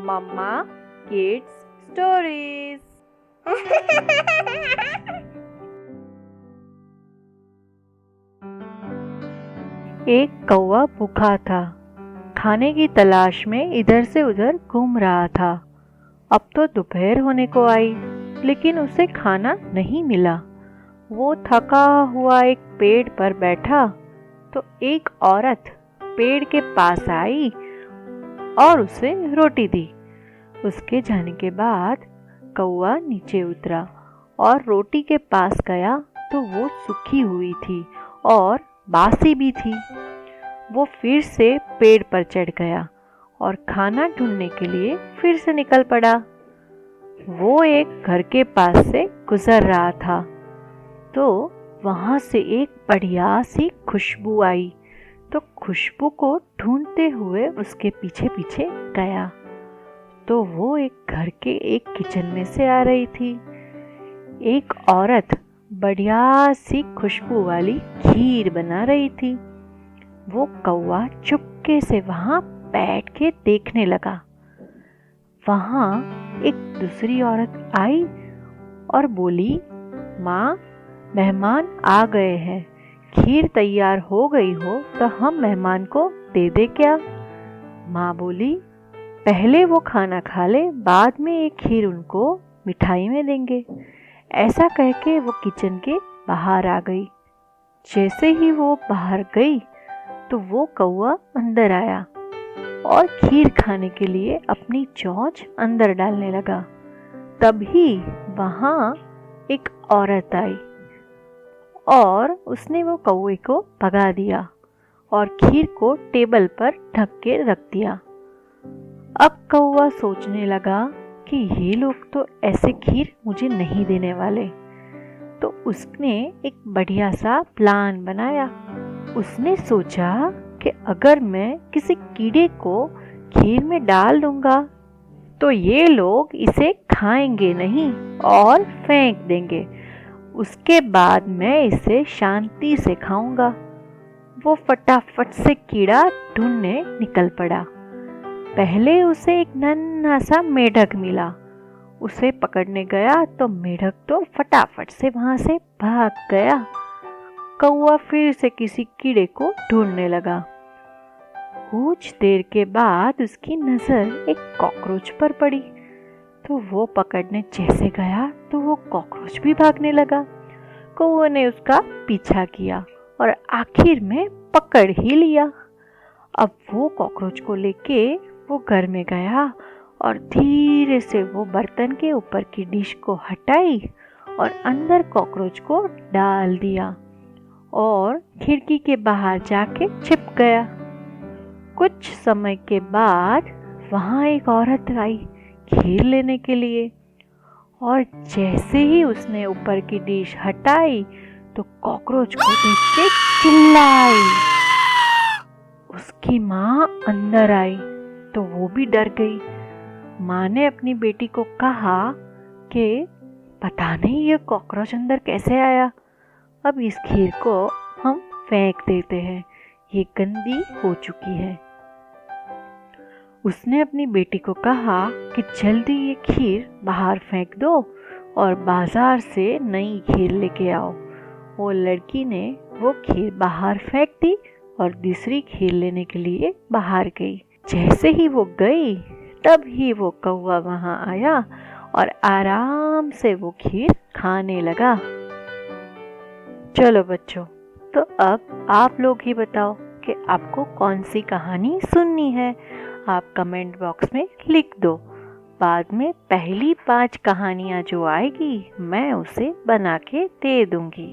मम्मा kids stories. एक कौवा भूखा था, खाने की तलाश में इधर से उधर घूम रहा था। अब तो दोपहर होने को आई, लेकिन उसे खाना नहीं मिला। वो थका हुआ एक पेड़ पर बैठा तो एक औरत पेड़ के पास आई और उसे रोटी दी। उसके जाने के बाद कौवा नीचे उतरा और रोटी के पास गया तो वो सूखी हुई थी और बासी भी थी। वो फिर से पेड़ पर चढ़ गया और खाना ढूंढने के लिए फिर से निकल पड़ा। वो एक घर के पास से गुजर रहा था तो वहां से एक बढ़िया सी खुशबू आई, तो खुशबू को ढूंढते हुए उसके पीछे पीछे गया तो वो एक घर के एक किचन में से आ रही थी। एक औरत बढ़िया सी खुशबू वाली खीर बना रही थी। वो कौवा चुपके से वहां बैठ के देखने लगा। वहां एक दूसरी औरत आई और बोली, माँ, मेहमान आ गए हैं, खीर तैयार हो गई हो तो हम मेहमान को दे दे क्या? माँ बोली, पहले वो खाना खा ले, बाद में एक खीर उनको मिठाई में देंगे। ऐसा कह के वो किचन के बाहर आ गई। जैसे ही वो बाहर गई तो वो कौवा अंदर आया और खीर खाने के लिए अपनी चोंच अंदर डालने लगा। तभी वहां एक औरत आई और उसने वो कौवे को भगा दिया और खीर को टेबल पर ढक के रख दिया। अब कौवा सोचने लगा कि ये लोग तो ऐसे खीर मुझे नहीं देने वाले, तो उसने एक बढ़िया सा प्लान बनाया। उसने सोचा कि अगर मैं किसी कीड़े को खीर में डाल दूंगा तो ये लोग इसे खाएंगे नहीं और फेंक देंगे। उसके बाद मैं इसे शांति से खाऊंगा। वो फटाफट से कीड़ा ढूंढने निकल पड़ा। पहले उसे एक नन्हा सा मेढक मिला। उसे पकड़ने गया तो मेढक तो फटाफट से वहां से भाग गया। कौवा फिर से किसी कीड़े को ढूंढने लगा। कुछ देर के बाद उसकी नजर एक कॉकरोच पर पड़ी, तो वो पकड़ने जैसे गया तो वो कॉकरोच भी भागने लगा। कौवे ने उसका पीछा किया और आखिर में पकड़ ही लिया। अब वो कॉकरोच को लेके वो घर में गया और धीरे से वो बर्तन के ऊपर की डिश को हटाई और अंदर कॉकरोच को डाल दिया और खिड़की के बाहर जाके छिप गया। कुछ समय के बाद वहां एक औरत आई खीर लेने के लिए और जैसे ही उसने ऊपर की डिश हटाई तो कॉकरोच को देख के चिल्लाई। उसकी माँ अंदर आई तो वो भी डर गई। माँ ने अपनी बेटी को कहा कि पता नहीं ये कॉकरोच अंदर कैसे आया, अब इस खीर को हम फेंक देते हैं, ये गंदी हो चुकी है। उसने अपनी बेटी को कहा कि जल्दी ये खीर बाहर फेंक दो और बाजार से नई खीर लेके आओ। वो लड़की ने वो खीर बाहर फेंक दी और दूसरी खीर लेने के लिए बाहर गई। जैसे ही वो गई तब ही वो कौवा वहां आया और आराम से वो खीर खाने लगा। चलो बच्चों, तो अब आप लोग ही बताओ कि आपको कौन सी कहानी सुननी है। आप कमेंट बॉक्स में लिख दो। बाद में पहली 5 कहानियां जो आएगी मैं उसे बना के दे दूंगी।